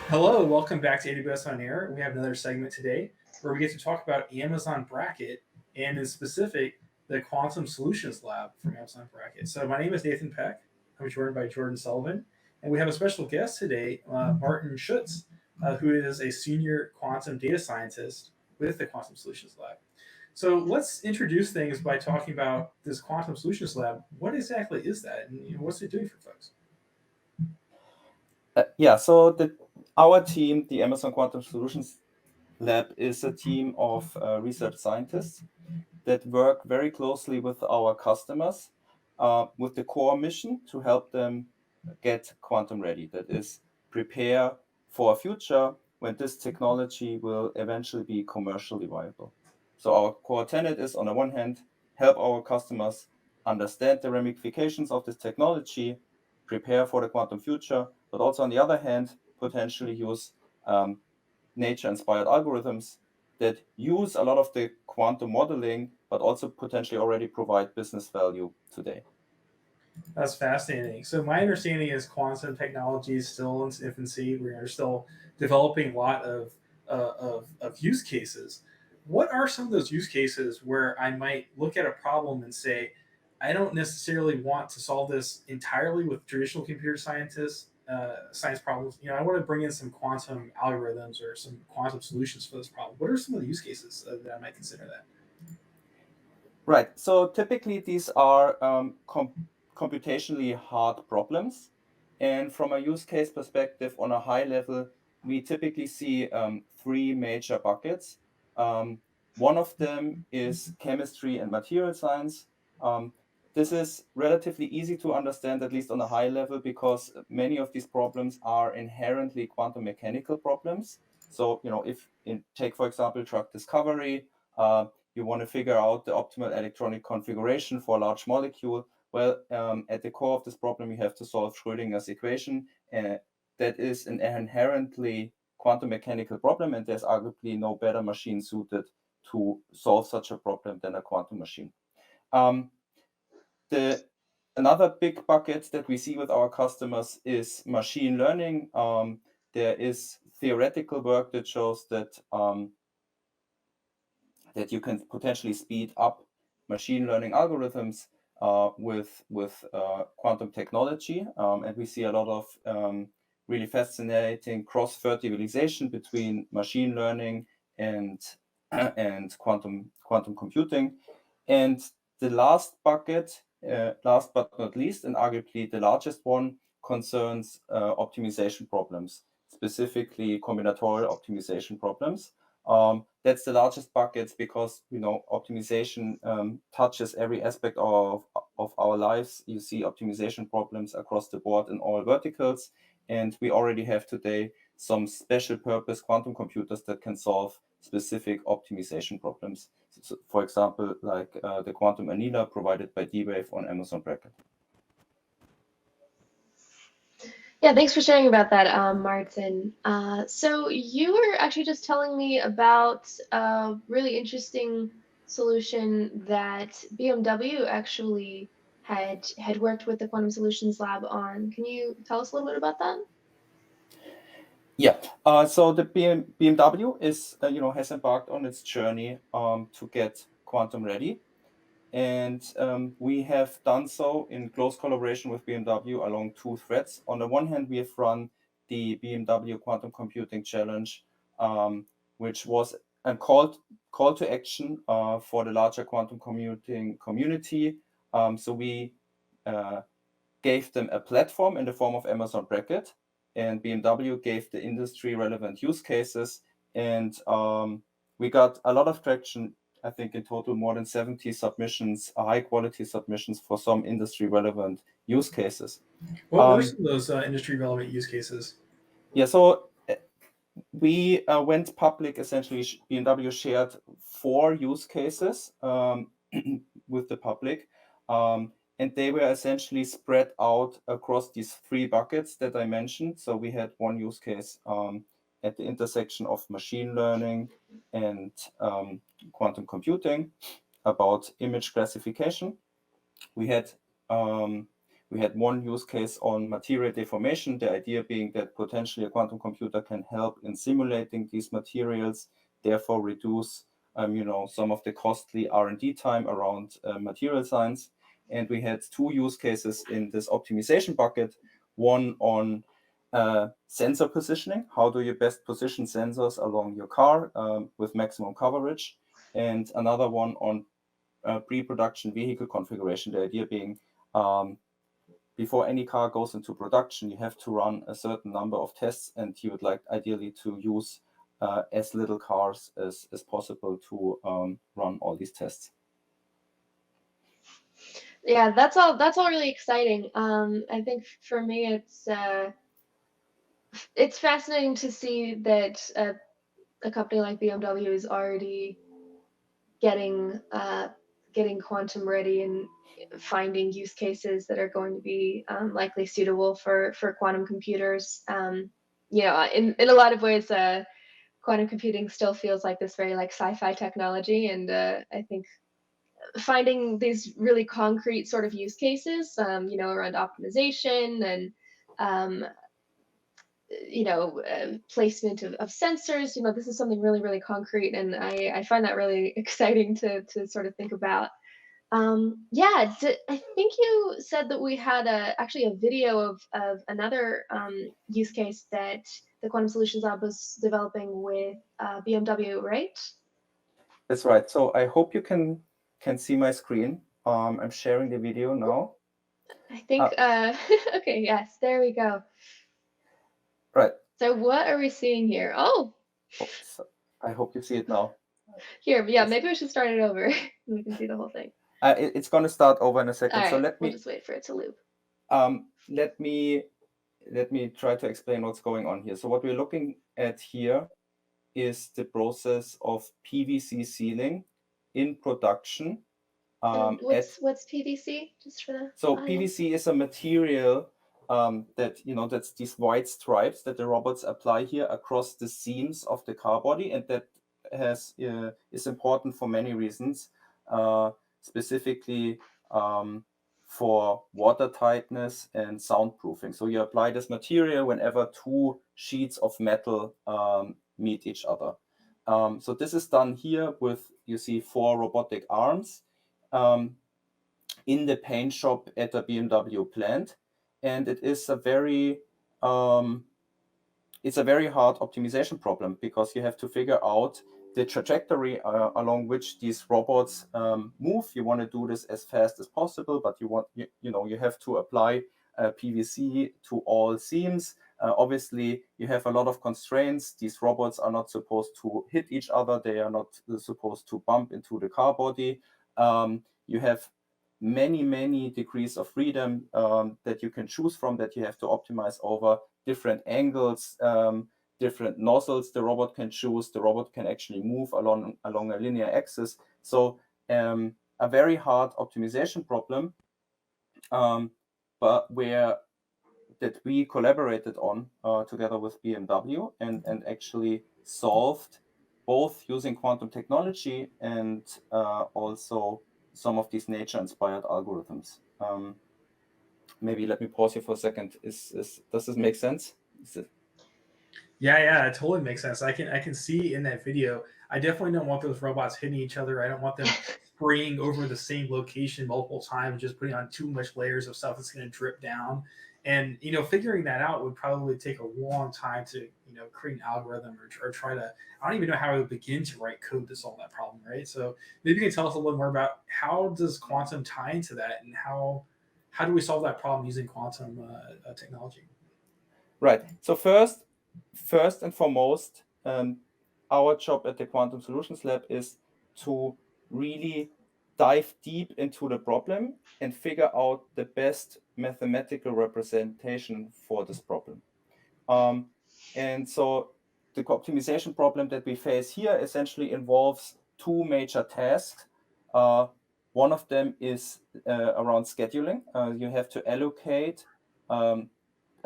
Hello, welcome back to AWS On Air. We have another segment today where we get to talk about Amazon Bracket and in specific the Quantum Solutions Lab from Amazon Bracket. So my name is Nathan Peck. I'm joined by Jordan Sullivan, and we have a special guest today, Martin Schutz, who is a senior quantum data scientist with the Quantum Solutions Lab. So let's introduce things by talking about this Quantum Solutions Lab. What exactly is that, and what's it doing for folks? Our team, the Amazon Quantum Solutions Lab, is a team of research scientists that work very closely with our customers with the core mission to help them get quantum ready. That is, prepare for a future when this technology will eventually be commercially viable. So our core tenet is, on the one hand, help our customers understand the ramifications of this technology, prepare for the quantum future, but also on the other hand, potentially use nature-inspired algorithms that use a lot of the quantum modeling, but also potentially already provide business value today. That's fascinating. So my understanding is quantum technology is still in its infancy. We are still developing a lot of use cases. What are some of those use cases where I might look at a problem and say, I don't necessarily want to solve this entirely with traditional computer science problems. I want to bring in some quantum algorithms or some quantum solutions for this problem. What are some of the use cases that I might consider that? Right. So typically these are computationally hard problems. And from a use case perspective, on a high level, we typically see three major buckets. One of them is chemistry and material science. This is relatively easy to understand, at least on a high level, because many of these problems are inherently quantum mechanical problems. So, take, for example, drug discovery, you want to figure out the optimal electronic configuration for a large molecule. Well, at the core of this problem, you have to solve Schrödinger's equation. That is an inherently quantum mechanical problem, and there's arguably no better machine suited to solve such a problem than a quantum machine. Another big bucket that we see with our customers is machine learning. There is theoretical work that shows that you can potentially speed up machine learning algorithms with quantum technology, and we see a lot of really fascinating cross-fertilization between machine learning and quantum computing. And the last bucket, last but not least, and arguably the largest one, concerns optimization problems, specifically combinatorial optimization problems. That's the largest buckets because optimization touches every aspect of our lives. You see optimization problems across the board in all verticals, and we already have today some special purpose quantum computers that can solve specific optimization problems. So, for example, like the quantum annealer provided by D-Wave on Amazon Bracket. Yeah, thanks for sharing about that, Martin. So you were actually just telling me about a really interesting solution that BMW actually had worked with the Quantum Solutions Lab on. Can you tell us a little bit about that? Yeah. So the BMW is, has embarked on its journey to get quantum ready. And we have done so in close collaboration with BMW along two threads. On the one hand, we have run the BMW Quantum Computing Challenge, which was a call to action for the larger quantum computing community. So we gave them a platform in the form of Amazon Bracket, and BMW gave the industry relevant use cases. And we got a lot of traction. I think in total more than 70 submissions, high quality submissions for some industry relevant use cases. What were some of those industry relevant use cases? Yeah, so we went public. Essentially, BMW shared 4 use cases with the public, and they were essentially spread out across these 3 buckets that I mentioned. So we had one use case at the intersection of machine learning and quantum computing about image classification. We had We had one use case on material deformation, the idea being that potentially a quantum computer can help in simulating these materials, therefore reduce some of the costly R&D time around material science. And we had two use cases in this optimization bucket, one on sensor positioning. How do you best position sensors along your car with maximum coverage? And another one on pre-production vehicle configuration, the idea being before any car goes into production, you have to run a certain number of tests, and you would like ideally to use as little cars as possible to run all these tests. Yeah, that's all really exciting. I think for me it's fascinating to see that a company like BMW is already getting quantum ready and finding use cases that are going to be likely suitable for quantum computers. You know, in a lot of ways, quantum computing still feels like this very like sci-fi technology, and I think finding these really concrete sort of use cases, you know, around optimization and placement of sensors. You know, this is something really, really concrete, and I find that really exciting to sort of think about. Yeah, I think you said that we had actually a video of another use case that the Quantum Solutions Lab was developing with BMW, right? That's right. So I hope you can see my screen. I'm sharing the video now. I think, okay, yes, there we go. Right. So what are we seeing here? Oh, so I hope you see it now. Here, yeah, maybe we should start it over and we can see the whole thing. It's going to start over in a second. All right, so we'll just wait for it to loop. Let me try to explain what's going on here. So what we're looking at here is the process of PVC sealing in production. What's PVC? Just for the So audience? PVC is a material that's these white stripes that the robots apply here across the seams of the car body, and that is important for many reasons, specifically for water tightness and soundproofing. So you apply this material whenever two sheets of metal meet each other. So this is done here with, you see, 4 robotic arms in the paint shop at the BMW plant, and it is a very hard optimization problem, because you have to figure out the trajectory along which these robots move. You want to do this as fast as possible, but you have to apply PVC to all seams. Obviously, you have a lot of constraints. These robots are not supposed to hit each other. They are not supposed to bump into the car body. You have many degrees of freedom that you can choose from, that you have to optimize over different angles, different nozzles the robot can choose. The robot can actually move along a linear axis. So a very hard optimization problem, but that we collaborated on together with BMW and actually solved, both using quantum technology and also some of these nature-inspired algorithms. Maybe let me pause here for a second. Does this make sense? Yeah, it totally makes sense. I can see in that video. I definitely don't want those robots hitting each other. I don't want them spraying over the same location multiple times, just putting on too much layers of stuff that's going to drip down. And figuring that out would probably take a long time to create an algorithm or try to. I don't even know how I would begin to write code to solve that problem, right? So maybe you can tell us a little more about how does quantum tie into that, and how do we solve that problem using quantum technology? Right. So first and foremost, our job at the Quantum Solutions Lab is to really dive deep into the problem and figure out the best mathematical representation for this problem. And so the optimization problem that we face here essentially involves 2 major tasks. One of them is around scheduling. You have to allocate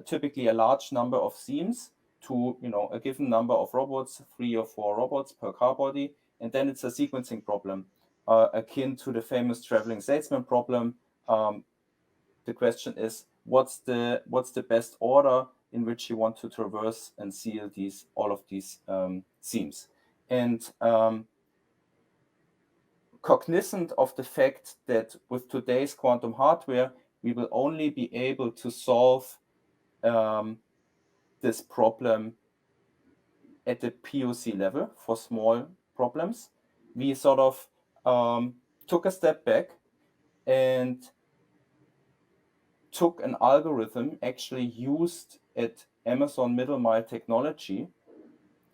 typically a large number of seams to a given number of robots, 3 or 4 robots per car body, and then it's a sequencing problem akin to the famous traveling salesman problem. the question is, what's the best order in which you want to traverse and seal all of these seams? And cognizant of the fact that with today's quantum hardware, we will only be able to solve this problem at the POC level for small problems, we sort of took a step back and took an algorithm actually used at Amazon Middle Mile technology,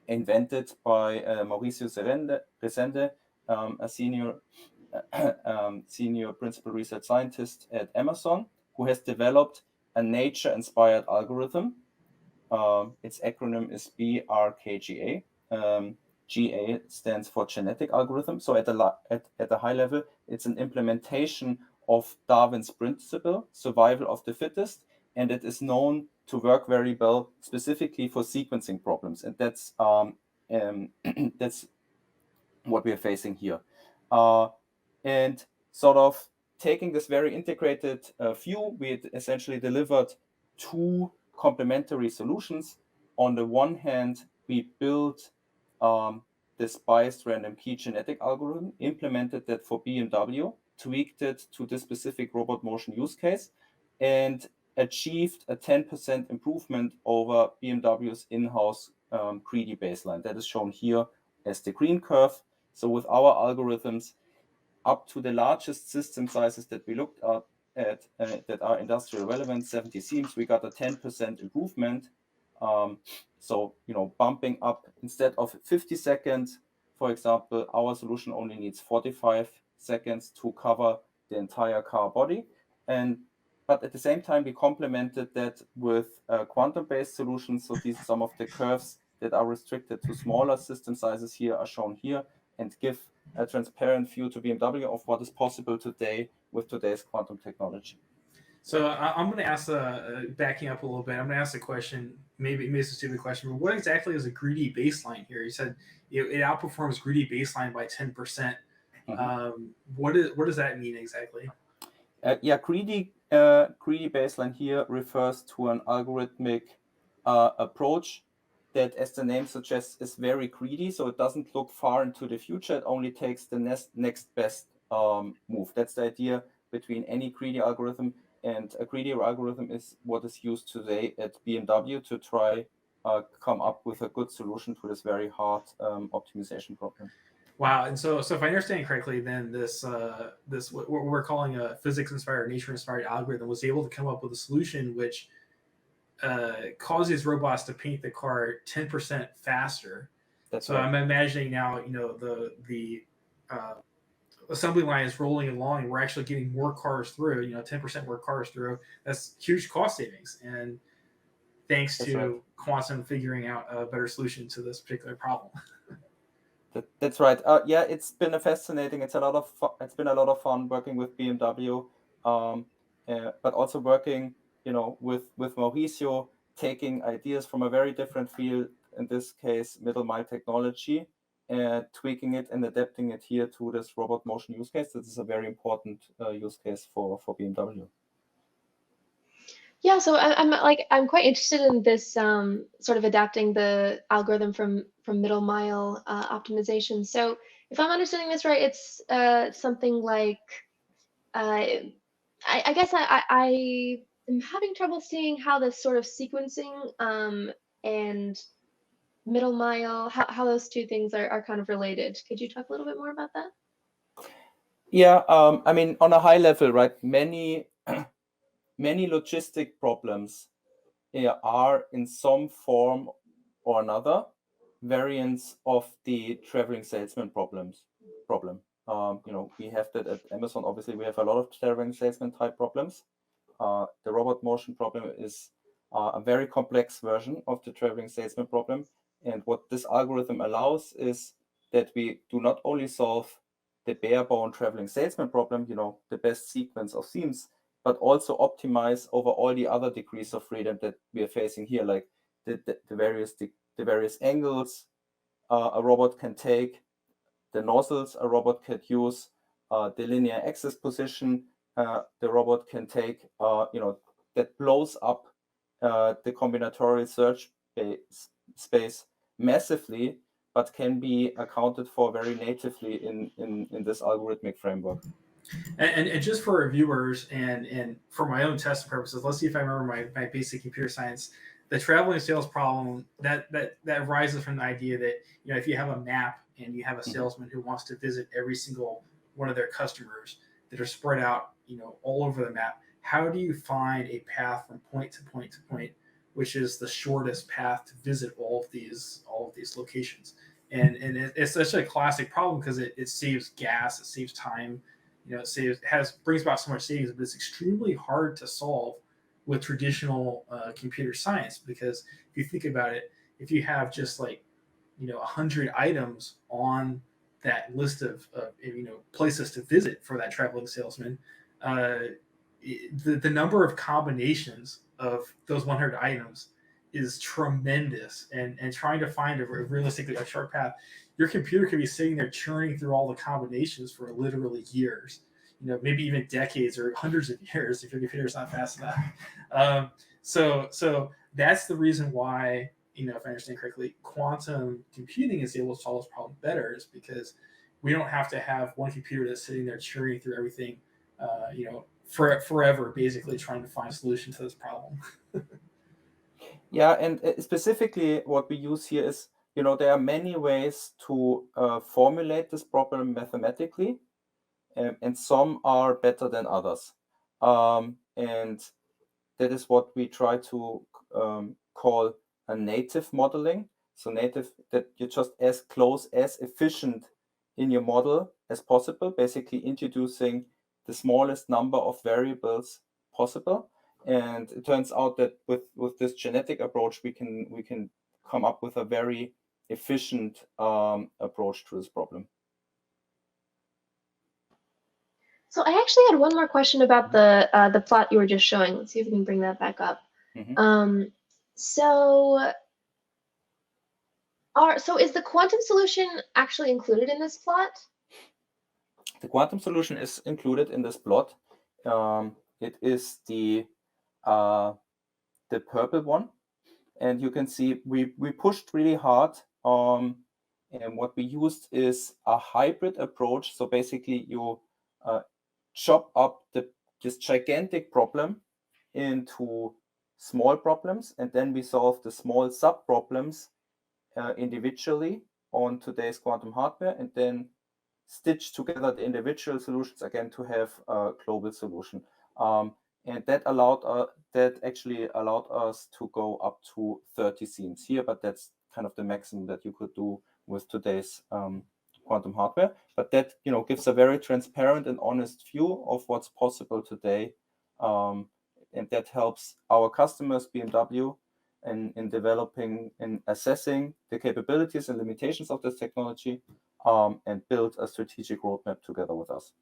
invented by Mauricio Resende, a senior principal research scientist at Amazon, who has developed a nature-inspired algorithm. Its acronym is BRKGA. GA stands for genetic algorithm. So at a high level, it's an implementation of Darwin's principle, survival of the fittest, and it is known to work very well specifically for sequencing problems. And that's that's what we are facing here. And sort of taking this very integrated view, we essentially delivered two complementary solutions. On the one hand, we built this biased random key genetic algorithm, implemented that for BMW, tweaked it to this specific robot motion use case, and achieved a 10% improvement over BMW's in-house greedy baseline. That is shown here as the green curve. So with our algorithms, up to the largest system sizes that we looked at that are industrial relevant, 70 seams, we got a 10% improvement. So, bumping up instead of 50 seconds, for example, our solution only needs 45 seconds to cover the entire car body. But at the same time, we complemented that with quantum-based solutions. So these are some of the curves that are restricted to smaller system sizes here are shown here, and give a transparent view to BMW of what is possible today with today's quantum technology. So I'm going to ask, backing up a little bit, I'm going to ask a question, maybe it's a stupid question, but what exactly is a greedy baseline here? You said it outperforms greedy baseline by 10%. Mm-hmm. What does that mean exactly? Greedy baseline here refers to an algorithmic approach that, as the name suggests, is very greedy. So it doesn't look far into the future. It only takes the next best move. That's the idea between any greedy algorithm. And a greedy algorithm is what is used today at BMW to try come up with a good solution to this very hard optimization problem. Wow! And so if I understand correctly, then this what we're calling a physics-inspired, nature-inspired algorithm was able to come up with a solution which causes robots to paint the car 10% faster. That's so right. I'm imagining now, the assembly line is rolling along, and we're actually getting more cars through. 10% more cars through. That's huge cost savings, and thanks That's to right. Quantum figuring out a better solution to this particular problem. That's right. It's been fascinating. It's been a lot of fun working with BMW, but also working, with Mauricio, taking ideas from a very different field, in this case, middle mile technology, tweaking it and adapting it here to this robot motion use case. This is a very important use case for BMW. Yeah, so I'm quite interested in this sort of adapting the algorithm from middle mile optimization. So if I'm understanding this right, it's something like I guess I am having trouble seeing how this sort of sequencing and middle mile, how those two things are kind of related. Could you talk a little bit more about that? Yeah, on a high level, right? Many logistic problems are in some form or another variants of the traveling salesman problem. We have that at Amazon. Obviously, we have a lot of traveling salesman type problems. The robot motion problem is a very complex version of the traveling salesman problem. And what this algorithm allows is that we do not only solve the bare bone traveling salesman problem, the best sequence of seams, but also optimize over all the other degrees of freedom that we are facing here, like the various angles a robot can take, the nozzles a robot could use, the linear axis position, the robot can take, that blows up the combinatorial search space massively, but can be accounted for very natively in this algorithmic framework. And just for our viewers and for my own test purposes, let's see if I remember my basic computer science. The traveling sales problem that arises from the idea that if you have a map and you have a salesman who wants to visit every single one of their customers that are spread out all over the map, how do you find a path from point to point to point, which is the shortest path to visit all of these locations? And it's such a classic problem because it saves gas, it saves time, it brings about so much savings, but it's extremely hard to solve with traditional computer science, because if you think about it, if you have just 100 items on that list of places to visit for that traveling salesman, the number of combinations of those 100 items is tremendous, and trying to find realistically a short path, your computer could be sitting there churning through all the combinations for literally years, maybe even decades or hundreds of years if your computer's not fast enough. So that's the reason why, if I understand correctly, quantum computing is able to solve this problem better, is because we don't have to have one computer that's sitting there churning through everything, forever, basically trying to find a solution to this problem. Yeah, and specifically what we use here is, there are many ways to formulate this problem mathematically, and some are better than others. And that is what we try to call a native modeling. So native, that you're just as close, as efficient in your model as possible, basically introducing the smallest number of variables possible. And it turns out that with this genetic approach, we can come up with a very efficient approach to this problem. So I actually had one more question about the plot you were just showing. Let's see if we can bring that back up. So is the quantum solution actually included in this plot? The quantum solution is included in this plot. It is the purple one, and you can see we pushed really hard. And what we used is a hybrid approach. So basically, you chop up this gigantic problem into small problems, and then we solve the small sub problems individually on today's quantum hardware, and then stitch together the individual solutions again to have a global solution. And that actually allowed us to go up to 30 seams here, but that's kind of the maximum that you could do with today's quantum hardware. But that gives a very transparent and honest view of what's possible today, and that helps our customers, BMW, in developing and assessing the capabilities and limitations of this technology, and build a strategic roadmap together with us.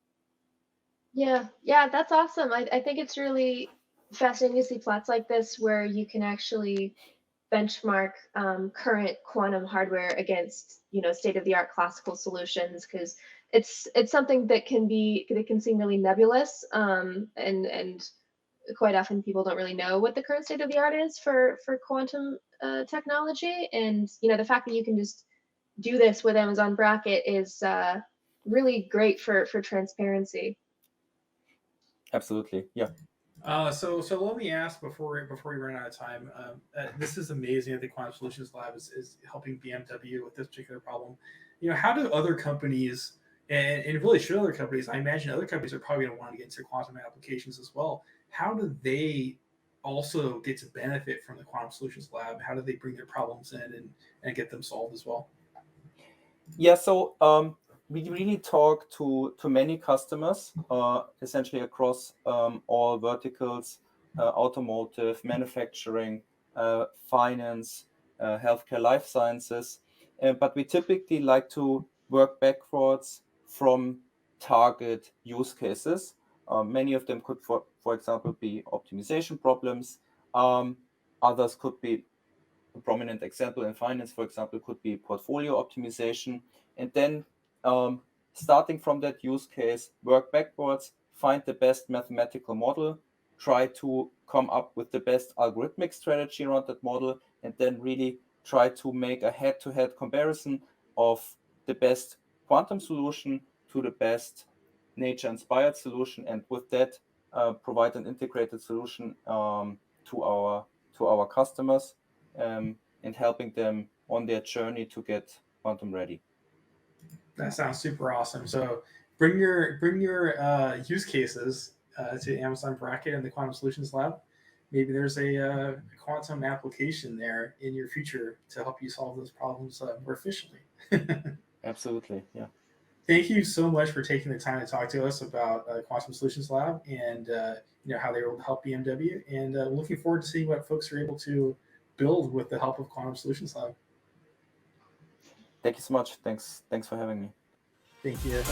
Yeah, that's awesome. I think it's really fascinating to see plots like this where you can actually benchmark current quantum hardware against state-of-the-art classical solutions, because it's something that can seem really nebulous, and quite often people don't really know what the current state of the art is for quantum technology. And the fact that you can just do this with Amazon Braket is really great for transparency. Absolutely, yeah. So let me ask before we run out of time. This is amazing that the Quantum Solutions Lab is helping BMW with this particular problem. How do other companies, and really should other companies, I imagine other companies are probably going to want to get into quantum applications as well. How do they also get to benefit from the Quantum Solutions Lab? How do they bring their problems in and get them solved as well? Yeah, so we really talk to many customers, essentially across all verticals, automotive, manufacturing, finance, healthcare, life sciences. But we typically like to work backwards from target use cases. Many of them could, for example, be optimization problems. Others could be, a prominent example in finance, for example, could be portfolio optimization. And then starting from that use case, work backwards, find the best mathematical model, try to come up with the best algorithmic strategy around that model, and then really try to make a head-to-head comparison of the best quantum solution to the best nature-inspired solution, and with that provide an integrated solution to our customers, and helping them on their journey to get quantum ready. That sounds super awesome. So bring your use cases to Amazon Bracket and the Quantum Solutions Lab. Maybe there's a quantum application there in your future to help you solve those problems more efficiently. Absolutely, yeah. Thank you so much for taking the time to talk to us about Quantum Solutions Lab and how they will help BMW. And looking forward to seeing what folks are able to build with the help of Quantum Solutions Lab. Thank you so much. Thanks for having me. Thank you.